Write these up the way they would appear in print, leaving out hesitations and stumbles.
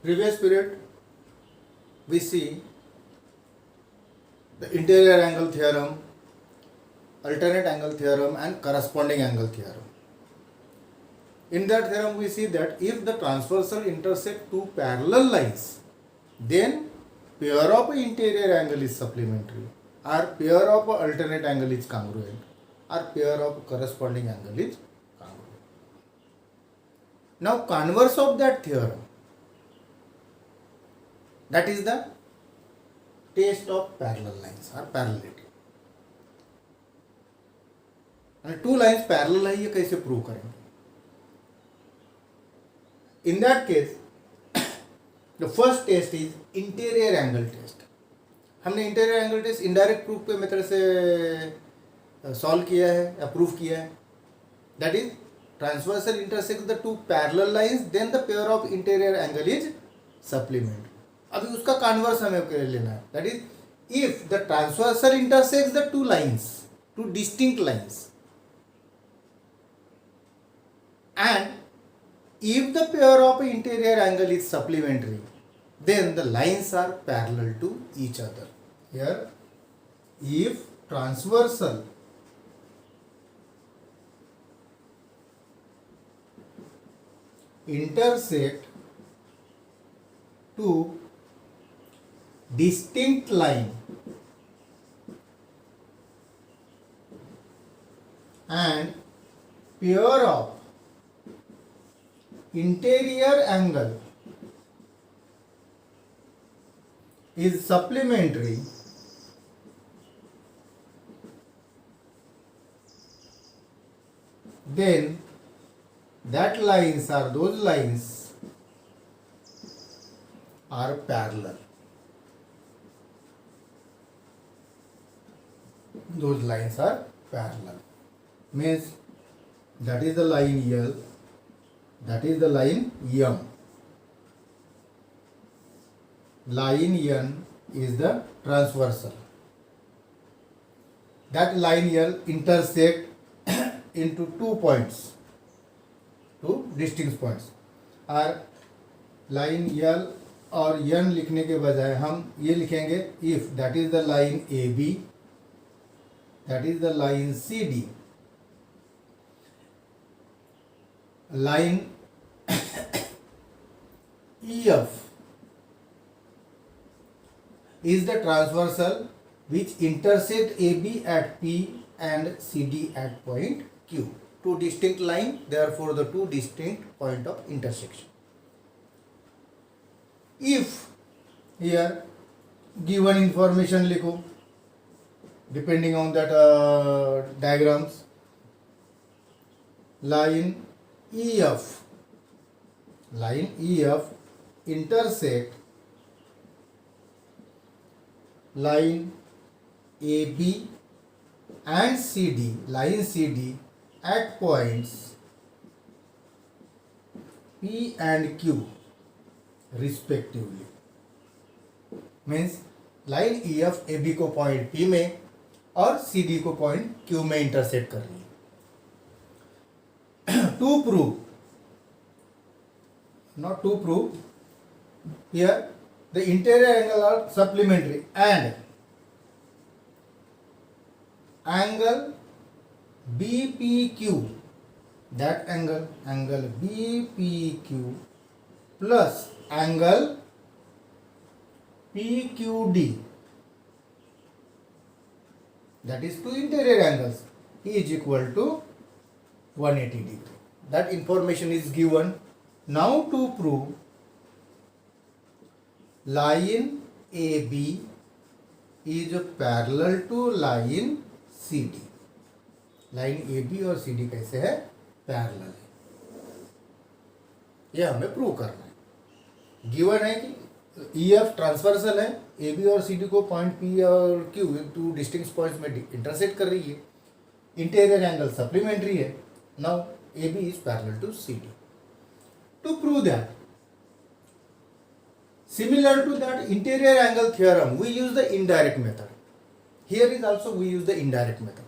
Previous period we see the interior angle theorem, alternate angle theorem and corresponding angle theorem. In that theorem we see that if the transversal intersect two parallel lines, then pair of interior angle is supplementary, or pair of alternate angle is congruent, or pair of corresponding angle is congruent. Now converse of that theorem, that is the test of parallel lines or parallelity. and two lines parallel है ये कैसे prove करेंगे? In that case, the first test is interior angle test. हमने interior angle test indirect proof के method से solve किया है या प्रूफ किया है. That is transversal intersect the two parallel lines, then the pair of interior angle is supplement. अभी उसका कन्वर्स हमें लेना है. That is if the transversal intersect the two lines, two distinct lines, and if the pair of interior angle is supplementary, then the lines are parallel to each other. Here, if transversal intersect two distinct line and pair of interior angle is supplementary, then that lines or those lines are parallel. Those lines are parallel. Means that is the line L, that is the line M. Line N is the transversal. That line L intersect into 2 points, 2 distinct points. और line L और N लिखने के बजाय हम ये लिखेंगे if that is the line AB, that is the line CD, line EF is the transversal which intersect AB at P and CD at point Q. Two distinct line, therefore the two distinct point of intersection. If here given information लिखो depending on that diagrams, line EF intersect line AB and CD, line CD at points P and Q respectively. Means line EF AB को point P में और CD को point Q में intersect कर रही है. To prove, not to prove, here the interior angle are supplementary and angle BPQ, that angle BPQ plus angle PQD, that is two interior angles, is equal to 180 degree. That information is given. Now to prove line AB is parallel to line CD. Line AB और CD कैसे है? Parallel है. यह हमें prove करना है. Given है कि EF ट्रांसवर्सल है, AB और CD को पॉइंट P और Q टू डिस्टिंक्ट पॉइंट्स में इंटरसेक्ट कर रही है. इंटीरियर एंगल सप्लीमेंट्री है. Now AB is parallel to CD. To prove that, similar to that interior angle theorem, we use the indirect method. Here is also we use the indirect method.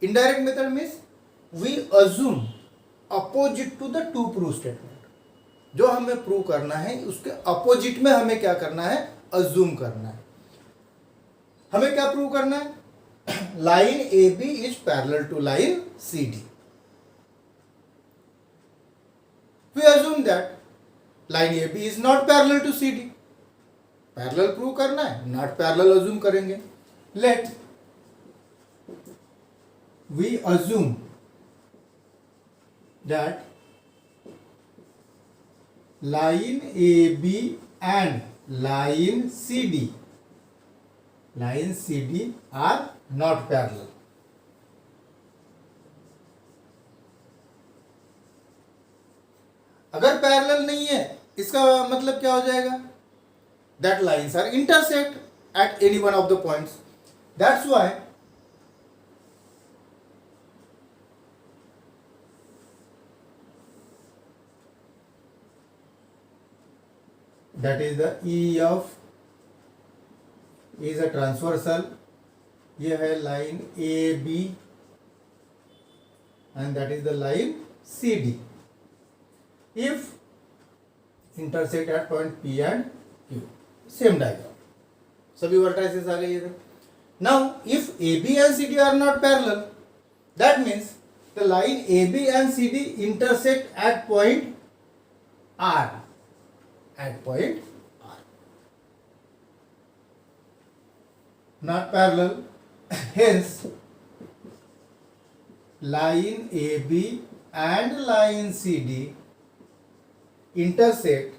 Indirect method means we assume opposite to the to prove statement. जो हमें prove करना है उसके opposite में हमें क्या करना है, अज्यूम करना है। हमें क्या प्रूव करना है, line A B is parallel to line C D. We assume that line A B is not parallel to C D. Parallel prove करना है, नॉट पैरेलल अज्यूम करेंगे। Let we assume that line AB and line CD are not parallel. अगर parallel नहीं है इसका मतलब क्या हो जाएगा, that lines are intersect at any one of the points. That's why that is the E of is a transversal, ये है line A B and that is the line CD. If intersect at point P and Q, same diagram, सभी vertices आ गई इधर। Now if AB and CD are not parallel, that means the line AB and CD intersect at point R. At point R, not parallel. Hence, line AB and line CD intersect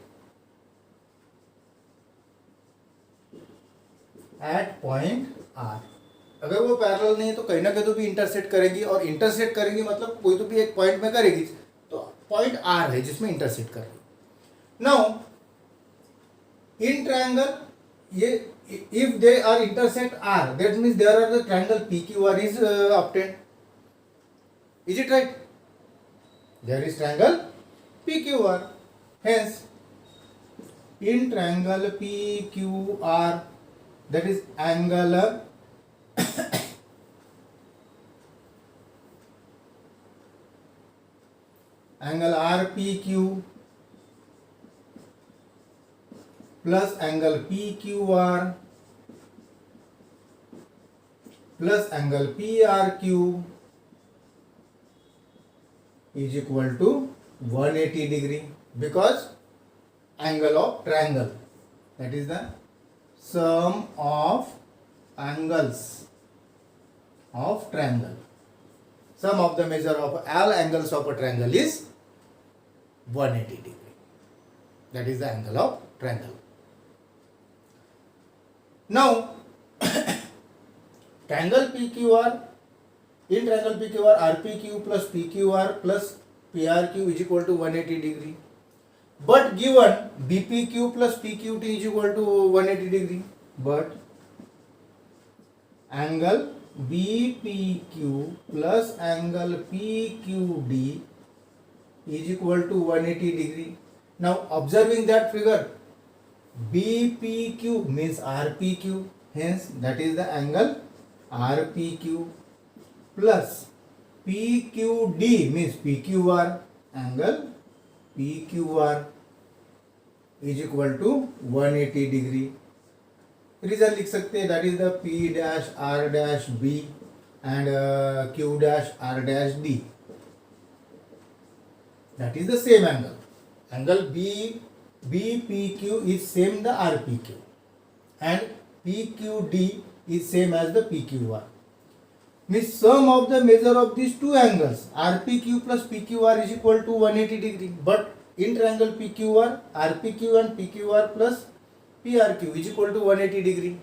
at point R. अगर वो parallel नहीं है तो कहीं ना कहीं तो भी इंटरसेक्ट करेगी, और इंटरसेक्ट करेंगी मतलब कोई तो भी एक पॉइंट में करेगी, तो पॉइंट R है जिसमें इंटरसेक्ट कर रही है। Now in triangle, if they are intersect R, that means there are the triangle PQR is obtained. Is it right? There is triangle PQR. Hence, in triangle PQR, that is angle angle RPQ plus angle PQR plus angle PRQ is equal to 180 degree, because angle of triangle, that is the sum of angles of triangle. Sum of the measure of all angles of a triangle is 180 degree. That is the angle of triangle. Now, triangle PQR, in triangle PQR, RPQ plus PQR plus PRQ is equal to 180 degree. But given BPQ plus PQT is equal to 180 degree, but angle BPQ plus angle PQD is equal to 180 degree. Now, observing that figure, BPQ means RPQ, hence that is the angle RPQ, plus PQD means PQR, angle PQR is equal to 180 degree. Reason लिख सकते हैं, that is the P dash R dash B and Q dash R dash D. That is the same angle. Angle BPQ is same the RPQ and PQD is same as the PQR. Means sum of the measure of these two angles RPQ plus PQR is equal to 180 degree. But in triangle PQR, RPQ and PQR plus PRQ is equal to 180 degree.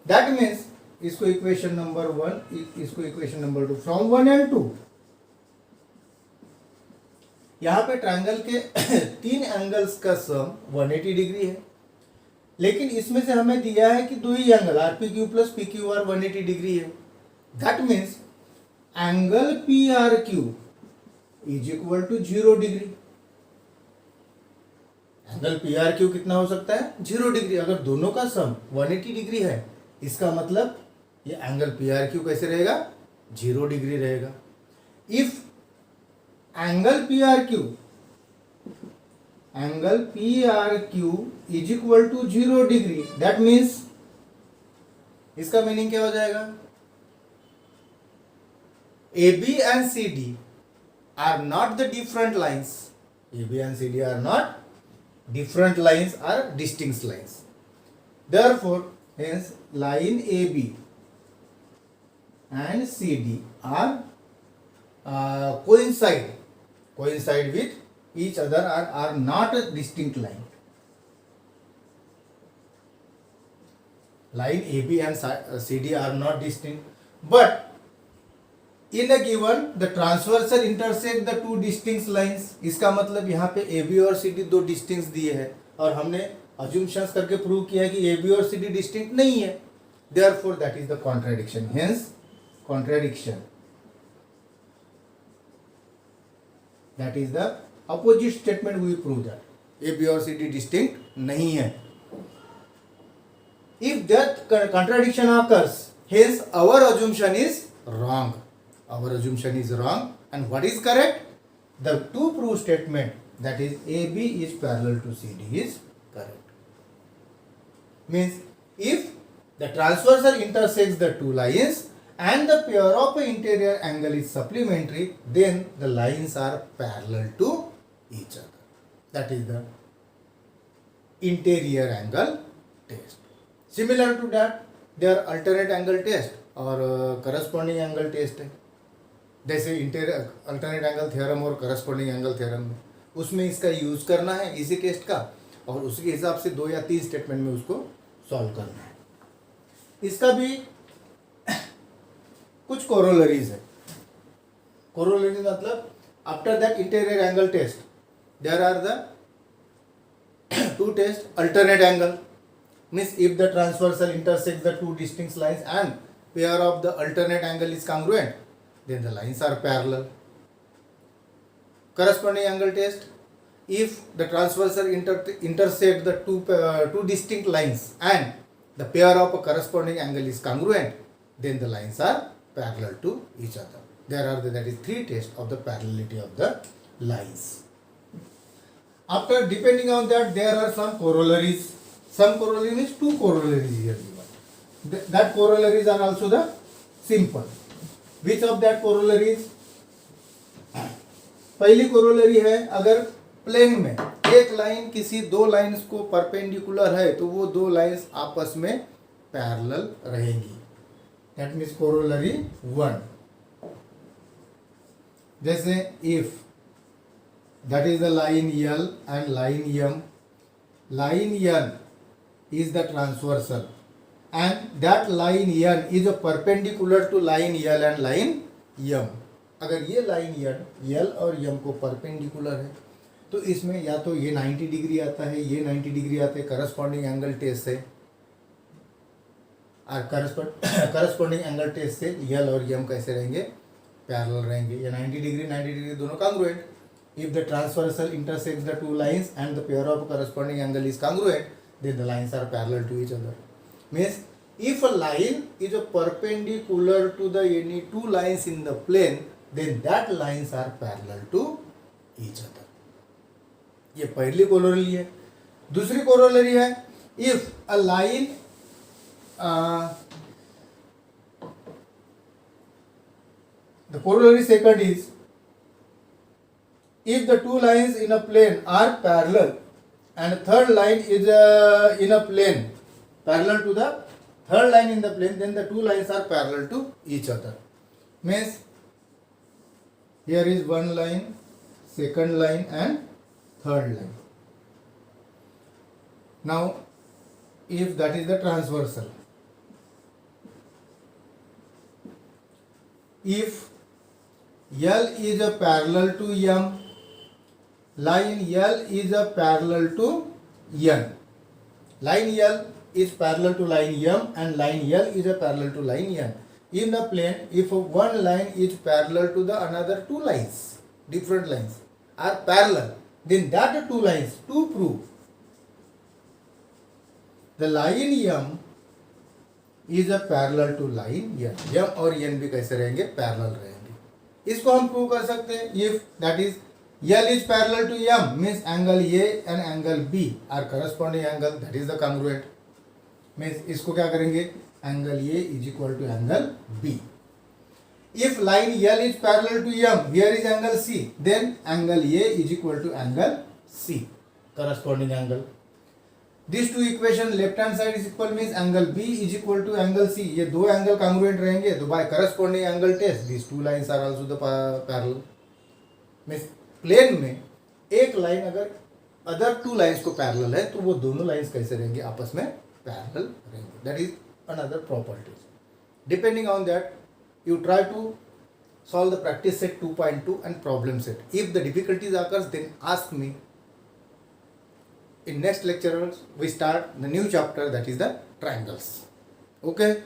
That means इसको equation number 1, इसको equation number 2, from 1 and 2 यहाँ पे triangle के तीन angles का सम 180 degree है, लेकिन इसमें से हमें दिया है कि दो ही angle RPQ plus PQR 180 degree है। That means angle PRQ is equal to 0 degree. Angle PRQ कितना हो सकता है? 0 डिग्री। अगर दोनों का सम 180 डिग्री है, इसका मतलब ये एंगल PRQ कैसे रहेगा? 0 डिग्री रहेगा। If angle PRQ angle P R Q is equal to 0 degree, that means इसका मीनिंग क्या हो जाएगा, A B and C D are not the different lines, A B and C D are not different lines are distinct lines. Therefore, hence line AB and CD are coincide with each other, are not a distinct line. Line AB and CD are not distinct, but in a given the transversal intersect the two distinct lines. इसका मतलब यहाँ पे AB और CD दो distinct दिए हैं और हमने assumptions करके प्रूव किया है कि AB और CD डिस्टिंक्ट नहीं है, therefore that is the contradiction, hence contradiction, that is the opposite statement we prove that AB और CD distinct नहीं है. If that contradiction occurs, hence our assumption is wrong. Our assumption is wrong, and what is correct? The two proof statement, that is AB is parallel to CD, is correct. Means if the transversal intersects the two lines and the pair of interior angle is supplementary, then the lines are parallel to each other. That is the interior angle test. Similar to that, there are alternate angle test और corresponding angle test है. जैसे interior alternate angle theorem और corresponding angle theorem में, उसमें इसका use करना है इसी टेस्ट का, और उसके हिसाब से 2 या 3 स्टेटमेंट में उसको सॉल्व करना है. इसका भी कुछ कोरोलरीज है. कोरोलरी मतलब after that interior angle test there are the 2 test. Alternate angle means if the transversal intersect the 2 distinct lines and pair of the alternate angle is congruent, then the lines are parallel. Corresponding angle test, if the transversal intersect the two distinct lines and the pair of a corresponding angle is congruent, then the lines are parallel to each other. There are that is 3 tests of the parallelity of the lines. After depending on that, there are some corollaries. Some corollaries means 2 corollaries here given. That corollaries are also the simple. Which of that corollaries? पहली corollary है, अगर plane में एक line किसी 2 lines को perpendicular है तो वो 2 लाइंस आपस में पैरेलल रहेंगी. That means corollary 1. जैसे if that is the line L and line M, line N is the transversal and that line N is a perpendicular to line L and line M. अगर ये line L और M को perpendicular है तो इसमें या तो ये 90 डिग्री आता है, ये 90 डिग्री आता है. करस्पॉन्डिंग एंगल टेस्ट से और करस्पॉन्डिंग एंगल टेस्ट से L और M कैसे रहेंगे, पैरेलल रहेंगे. ये 90 डिग्री दोनों congruent. If the transversal intersects the 2 lines and the pair of corresponding angle is congruent, then the lines are parallel to each other. Means if a line is a perpendicular to the any 2 lines in the plane, then that lines are parallel to each other. ये पहली corollary है. दूसरी corollary है, if a line the corollary second is, if the 2 lines in a plane are parallel and third line is in a plane parallel to the third line in the plane, then the 2 lines are parallel to each other. Means here is one line, second line and third line. Now if that is the transversal, if L is a parallel to M, line L is a parallel to N. Line L is parallel to line M and line L is a parallel to line N. In the plane, if one line is parallel to the another 2 lines, different lines are parallel, then that 2 lines to prove the line M is a parallel to line N. M और N भी कैसे रहेंगे, parallel रहेंगे. इसको हम prove कर सकते हैं if that is L is parallel to M means angle A and angle B are corresponding angle, that is the congruent. means इसको क्या करेंगे, angle A is equal to angle B. If line L is parallel to M, here is angle C, then angle A is equal to angle C, corresponding angle. These two equation left hand side is equal means angle B is equal to angle C. ये दो angle congruent रहेंगे, तो by corresponding angle test these two lines are also the parallel. means plane में एक line अगर other two lines को parallel है तो वो दोनों लाइंस कैसे रहेंगे, आपस में पैरेलल रहेंगे. That is another properties. Depending on that you try to solve the practice set 2.2 and problem set. If the difficulties occurs, then ask me. In next lecture we start the new chapter, that is the triangles. Okay.